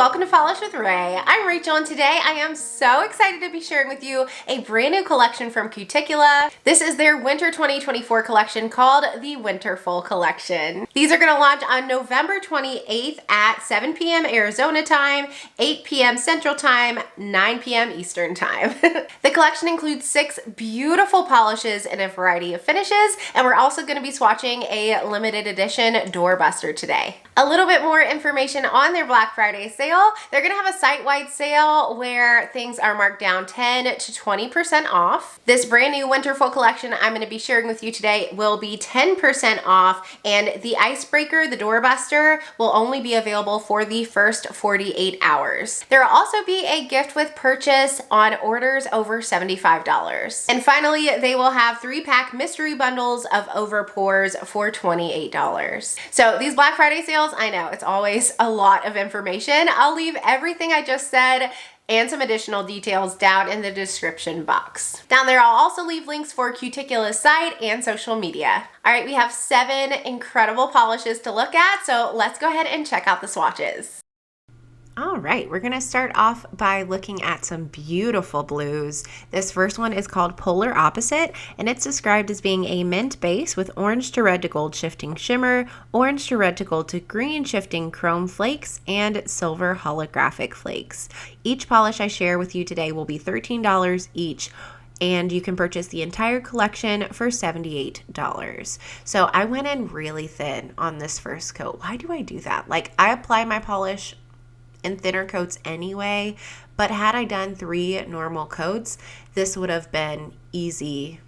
welcome to Polish with Ray. I'm Rachel and today I am so excited to be sharing with you a brand new collection from Cuticula. This is their Winter 2024 collection called the Winterful collection. These are going to launch on November 28th at 7 p.m. Arizona time, 8 p.m. Central time, 9 p.m. Eastern time. The collection includes 6 beautiful polishes in a variety of finishes, and we're also going to be swatching a limited edition doorbuster today. A little bit more information on their Black Friday sale. They're gonna have a site-wide sale where things are marked down 10 to 20% off. This brand new Winterful collection I'm gonna be sharing with you today will be 10% off, and the Icebreaker, the doorbuster, will only be available for the first 48 hours. There will also be a gift with purchase on orders over $75. And finally, they will have 3-pack mystery bundles of over pours for $28. So these Black Friday sales, I know it's always a lot of information. I'll leave everything I just said and some additional details down in the description box. Down there, I'll also leave links for Cuticula's site and social media. All right, we have 7 incredible polishes to look at, so let's go ahead and check out the swatches. All right, we're gonna start off by looking at some beautiful blues. This first one is called Polar Opposite, and it's described as being a mint base with orange to red to gold shifting shimmer, orange to red to gold to green shifting chrome flakes, and silver holographic flakes. Each polish I share with you today will be $13 each, and you can purchase the entire collection for $78. So I went in really thin on this first coat. Why do I do that? Like, I apply my polish in thinner coats anyway, but had I done 3 normal coats, this would have been easily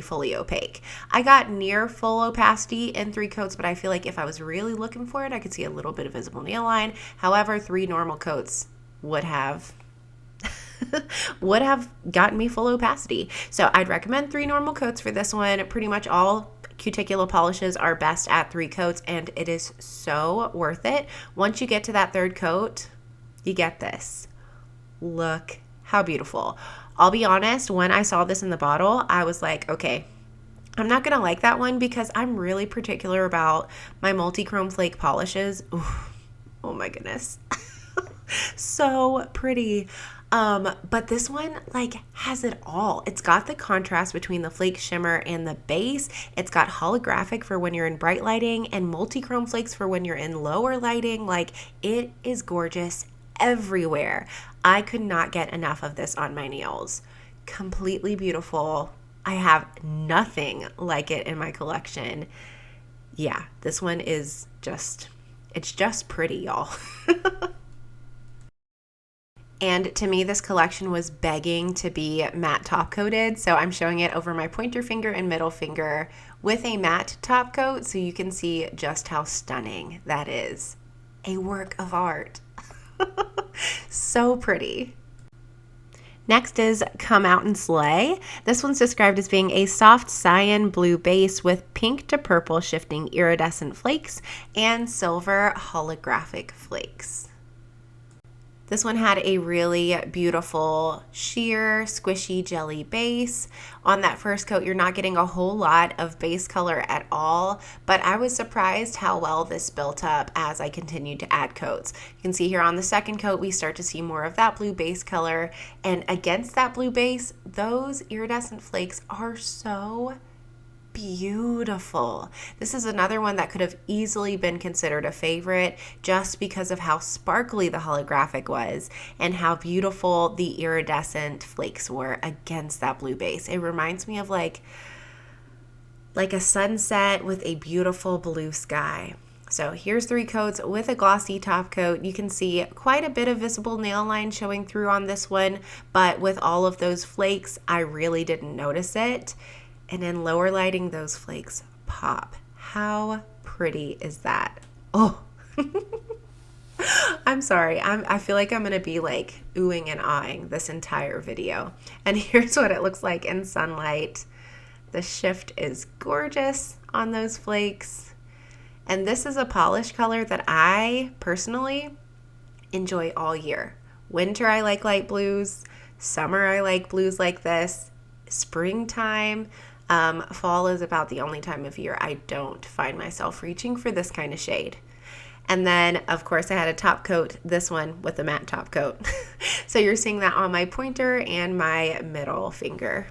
fully opaque. I got near full opacity in 3 coats, but I feel like if I was really looking for it, I could see a little bit of visible nail line. However, 3 normal coats would have gotten me full opacity. So I'd recommend 3 normal coats for this one. Pretty much all Cuticula polishes are best at 3 coats, and it is so worth it. Once you get to that 3rd coat, you get this. Look how beautiful. I'll be honest, when I saw this in the bottle, I was like, okay, I'm not gonna like that one because I'm really particular about my multi-chrome flake polishes. Ooh, oh my goodness. So pretty. But this one like has it all. It's got the contrast between the flake shimmer and the base. It's got holographic for when you're in bright lighting and multi-chrome flakes for when you're in lower lighting. Like, it is gorgeous everywhere. I could not get enough of this on my nails. Completely beautiful. I have nothing like it in my collection. Yeah, this one is it's just pretty, y'all. And to me, this collection was begging to be matte top coated. So I'm showing it over my pointer finger and middle finger with a matte top coat so you can see just how stunning that is. A work of art. So pretty. Next is Come Out And Sleigh. This one's described as being a soft cyan blue base with pink to purple shifting iridescent flakes and silver holographic flakes. This one had a really beautiful sheer, squishy jelly base. On that first coat, you're not getting a whole lot of base color at all, but I was surprised how well this built up as I continued to add coats. You can see here on the second coat, we start to see more of that blue base color, and against that blue base, those iridescent flakes are so beautiful. This is another one that could have easily been considered a favorite just because of how sparkly the holographic was and how beautiful the iridescent flakes were against that blue base. It reminds me of like a sunset with a beautiful blue sky. So here's 3 coats with a glossy top coat. You can see quite a bit of visible nail line showing through on this one, but with all of those flakes, I really didn't notice it. And in lower lighting, those flakes pop. How pretty is that? Oh, I'm sorry. I feel like I'm going to be like oohing and ahhing this entire video. And here's what it looks like in sunlight. The shift is gorgeous on those flakes. And this is a polish color that I personally enjoy all year. Winter, I like light blues. Summer, I like blues like this. Springtime, fall is about the only time of year I don't find myself reaching for this kind of shade. And then, of course, I had a top coat, this one with a matte top coat. So you're seeing that on my pointer and my middle finger.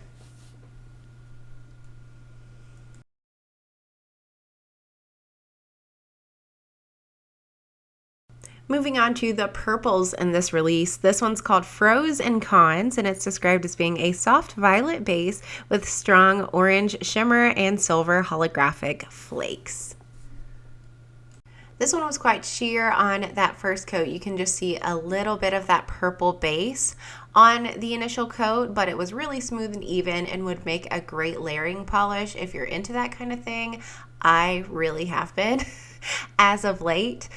Moving on to the purples in this release. This one's called Pros and Cons, and it's described as being a soft violet base with strong orange shimmer and silver holographic flakes. This one was quite sheer on that first coat. You can just see a little bit of that purple base on the initial coat, but it was really smooth and even and would make a great layering polish if you're into that kind of thing. I really have been as of late.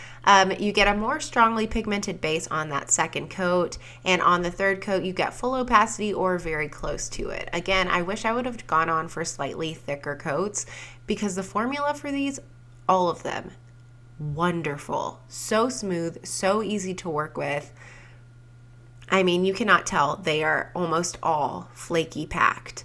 You get a more strongly pigmented base on that second coat, and on the third coat you get full opacity or very close to it. Again, I wish I would have gone on for slightly thicker coats because the formula for these, all of them, wonderful. So smooth, so easy to work with. I mean, you cannot tell they are almost all flaky packed.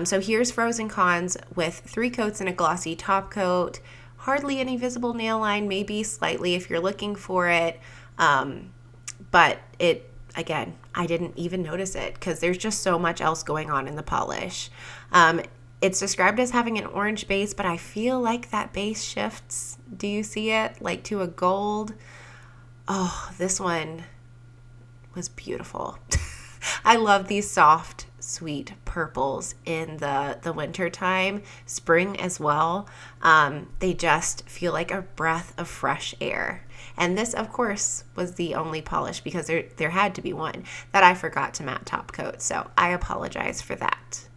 So here's Pros and Cons with 3 coats and a glossy top coat. Hardly any visible nail line, maybe slightly if you're looking for it. But it, again, I didn't even notice it because there's just so much else going on in the polish. It's described as having an orange base, but I feel like that base shifts. Do you see it? Like to a gold. Oh, this one was beautiful. I love these soft, sweet purples in the winter time, spring as well. They just feel like a breath of fresh air. And this, of course, was the only polish because there had to be one that I forgot to matte top coat. So I apologize for that.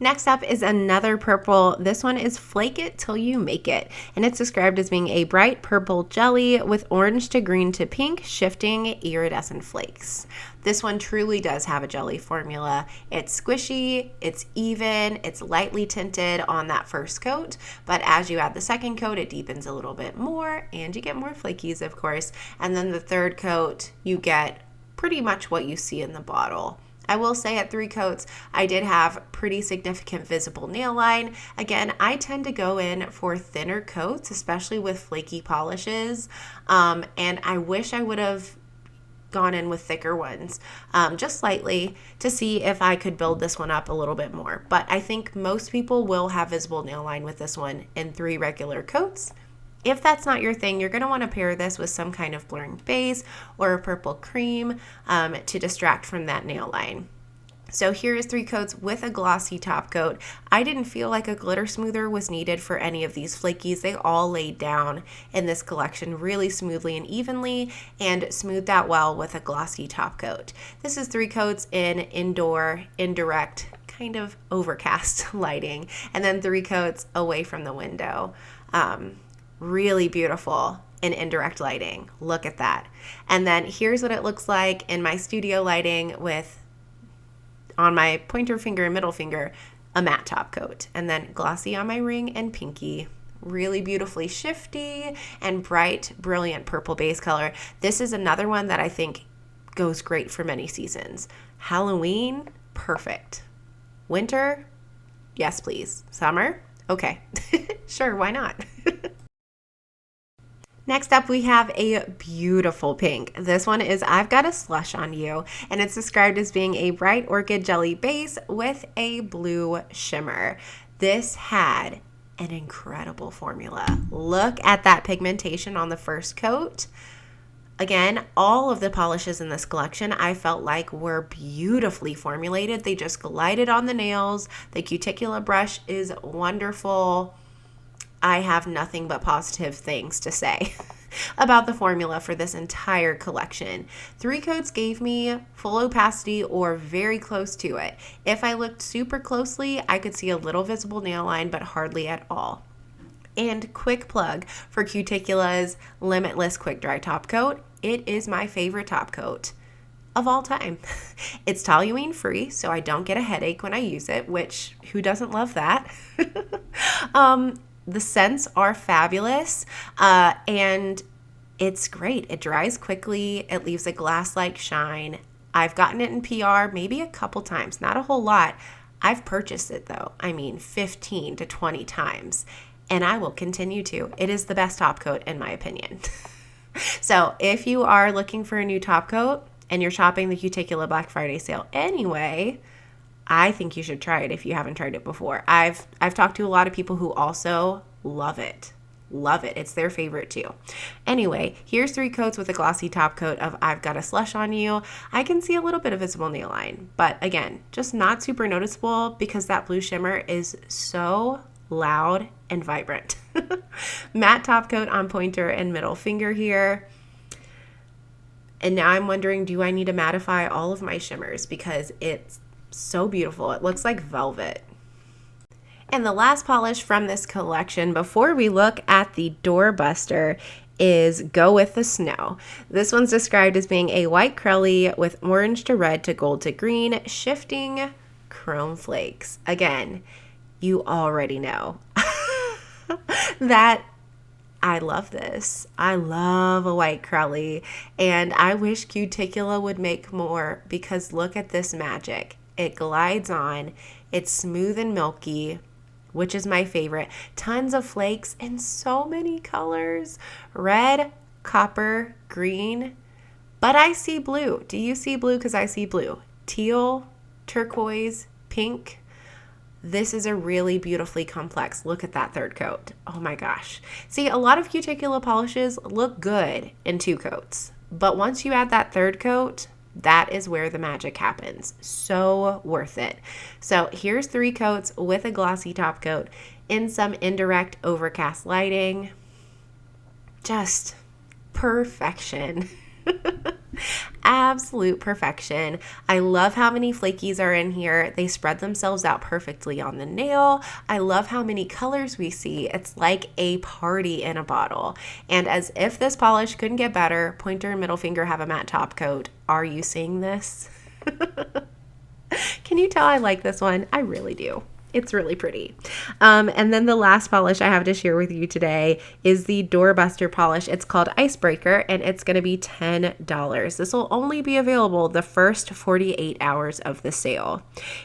Next up is another purple. This one is Flake It Till You Make It, and it's described as being a bright purple jelly with orange to green to pink shifting iridescent flakes. This one truly does have a jelly formula. It's squishy, it's even, it's lightly tinted on that first coat, but as you add the second coat, it deepens a little bit more, and you get more flakies, of course. And then the third coat, you get pretty much what you see in the bottle. I will say at 3 coats, I did have pretty significant visible nail line. Again, I tend to go in for thinner coats, especially with flaky polishes, and I wish I would have gone in with thicker ones, just slightly, to see if I could build this one up a little bit more. But I think most people will have visible nail line with this one in 3 regular coats. If that's not your thing, you're going to want to pair this with some kind of blurring base or a purple cream to distract from that nail line. So here is 3 coats with a glossy top coat. I didn't feel like a glitter smoother was needed for any of these flakies. They all laid down in this collection really smoothly and evenly and smoothed out well with a glossy top coat. This is 3 coats in indoor, indirect, kind of overcast lighting, and then 3 coats away from the window. Really beautiful in indirect lighting. Look at that. And then here's what it looks like in my studio lighting with, on my pointer finger and middle finger, a matte top coat. And then glossy on my ring and pinky. Really beautifully shifty and bright, brilliant purple base color. This is another one that I think goes great for many seasons. Halloween, perfect. Winter, yes please. Summer, okay. Sure, why not? Next up, we have a beautiful pink. This one is I've Got a Slush on You, and it's described as being a bright orchid jelly base with a blue shimmer. This had an incredible formula. Look at that pigmentation on the first coat. Again, all of the polishes in this collection I felt like were beautifully formulated. They just glided on the nails. The Cuticula brush is wonderful. I have nothing but positive things to say about the formula for this entire collection. 3 coats gave me full opacity or very close to it. If I looked super closely, I could see a little visible nail line, but hardly at all. And quick plug for Cuticula's Limitless Quick Dry Top Coat. It is my favorite top coat of all time. It's toluene free, so I don't get a headache when I use it, which who doesn't love that? The scents are fabulous, and it's great. It dries quickly. It leaves a glass-like shine. I've gotten it in PR maybe a couple times, not a whole lot. I've purchased it though, I mean 15 to 20 times, and I will continue to. It is the best top coat in my opinion. So if you are looking for a new top coat and you're shopping the Cuticula Black Friday sale anyway, I think you should try it if you haven't tried it before. I've talked to a lot of people who also love it. Love it. It's their favorite too. Anyway, here's 3 coats with a glossy top coat of I've Got a Slush on You. I can see a little bit of visible nail line, but again, just not super noticeable because that blue shimmer is so loud and vibrant. Matte top coat on pointer and middle finger here. And now I'm wondering, do I need to mattify all of my shimmers because it's so beautiful. It looks like velvet. And the last polish from this collection before we look at the doorbuster is Go With the Snow. This one's described as being a white crelly with orange to red to gold to green, shifting chrome flakes. Again, you already know that I love this. I love a white crelly, and I wish Cuticula would make more because look at this magic. It glides on, it's smooth and milky, which is my favorite. Tons of flakes in so many colors. Red, copper, green, but I see blue. Do you see blue? Because I see blue. Teal, turquoise, pink. This is a really beautifully complex. Look at that third coat. Oh my gosh. See, a lot of Cuticula polishes look good in 2 coats, but once you add that third coat, that is where the magic happens. So worth it. So here's 3 coats with a glossy top coat in some indirect overcast lighting. Just perfection. Absolute perfection. I love how many flakies are in here. They spread themselves out perfectly on the nail. I love how many colors we see. It's like a party in a bottle. And as if this polish couldn't get better, pointer and middle finger have a matte top coat. Are you seeing this? Can you tell I like this one? I really do. It's really pretty. And then the last polish I have to share with you today is the doorbuster polish. It's called Icebreaker, and it's going to be $10. This will only be available the first 48 hours of the sale.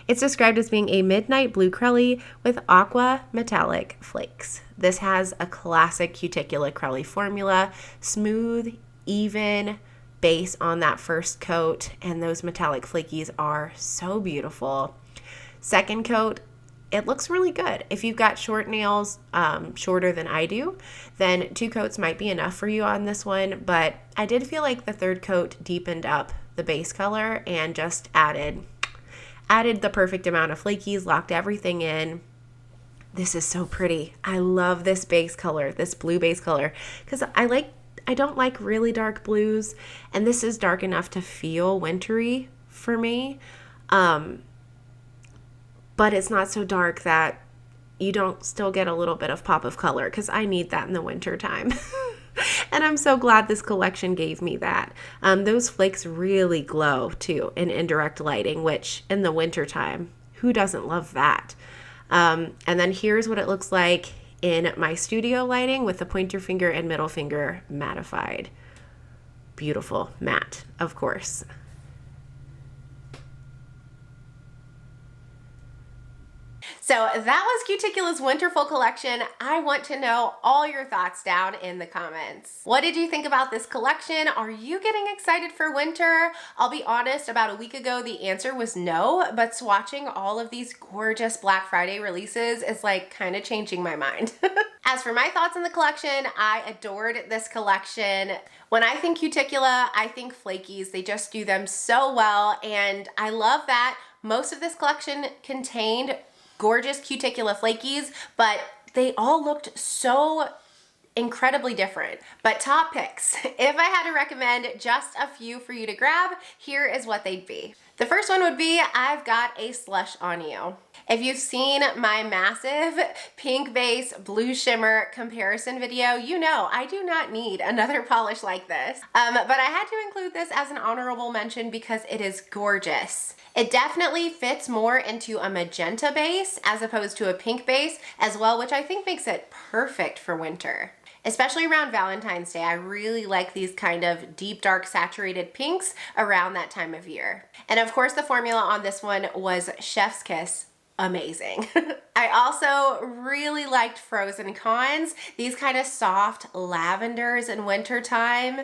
It's described as being a midnight blue crelly with aqua metallic flakes. This has a classic Cuticula crelly formula, smooth, even base on that first coat, and those metallic flakies are so beautiful. Second coat, it looks really good. If you've got short nails, shorter than I do, then 2 coats might be enough for you on this one, but I did feel like the third coat deepened up the base color and just added the perfect amount of flakies, locked everything in. This is so pretty. I love this base color, this blue base color, because I don't like really dark blues, and this is dark enough to feel wintry for me. But it's not so dark that you don't still get a little bit of pop of color, because I need that in the winter time. And I'm so glad this collection gave me that. Those flakes really glow too in indirect lighting, which in the winter time, who doesn't love that? And then here's what it looks like in my studio lighting with the pointer finger and middle finger mattified. Beautiful matte, of course. So that was Cuticula's Winterful collection. I want to know all your thoughts down in the comments. What did you think about this collection? Are you getting excited for winter? I'll be honest, about a week ago, the answer was no, but swatching all of these gorgeous Black Friday releases is like kind of changing my mind. As for my thoughts on the collection, I adored this collection. When I think Cuticula, I think flakies. They just do them so well, and I love that most of this collection contained gorgeous Cuticula flakies, but they all looked so incredibly different. But top picks, if I had to recommend just a few for you to grab, here is what they'd be. The first one would be I've Got a Slush on You. If you've seen my massive pink base blue shimmer comparison video, you know I do not need another polish like this. But I had to include this as an honorable mention because it is gorgeous. It definitely fits more into a magenta base as opposed to a pink base as well, which I think makes it perfect for winter. Especially around Valentine's Day, I really like these kind of deep, dark, saturated pinks around that time of year. And of course, the formula on this one was Chef's Kiss. amazing. I also really liked Frozen Cons. These kind of soft lavenders in wintertime,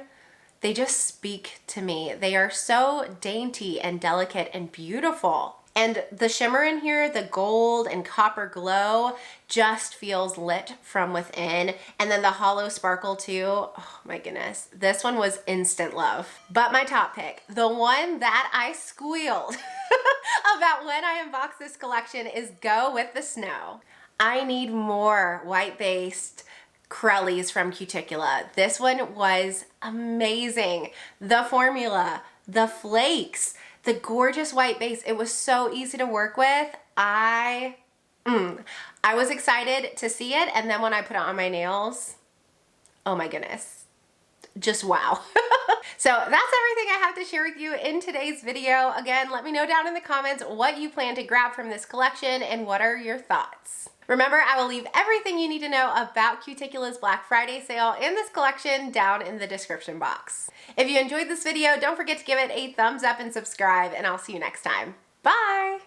they just speak to me. They are so dainty and delicate and beautiful. And the shimmer in here, the gold and copper glow, just feels lit from within. And then the hollow sparkle too. Oh my goodness. This one was instant love. But my top pick, the one that I squealed about when I unboxed this collection, is Go With The Snow. I need more white-based Crellies from Cuticula. This one was amazing. The formula, the flakes, the gorgeous white base. It was so easy to work with. I was excited to see it, and then when I put it on my nails, oh my goodness, just wow. So that's everything I have to share with you in today's video. Again, let me know down in the comments what you plan to grab from this collection and what are your thoughts. Remember, I will leave everything you need to know about Cuticula's Black Friday sale and this collection down in the description box. If you enjoyed this video, don't forget to give it a thumbs up and subscribe, and I'll see you next time. Bye!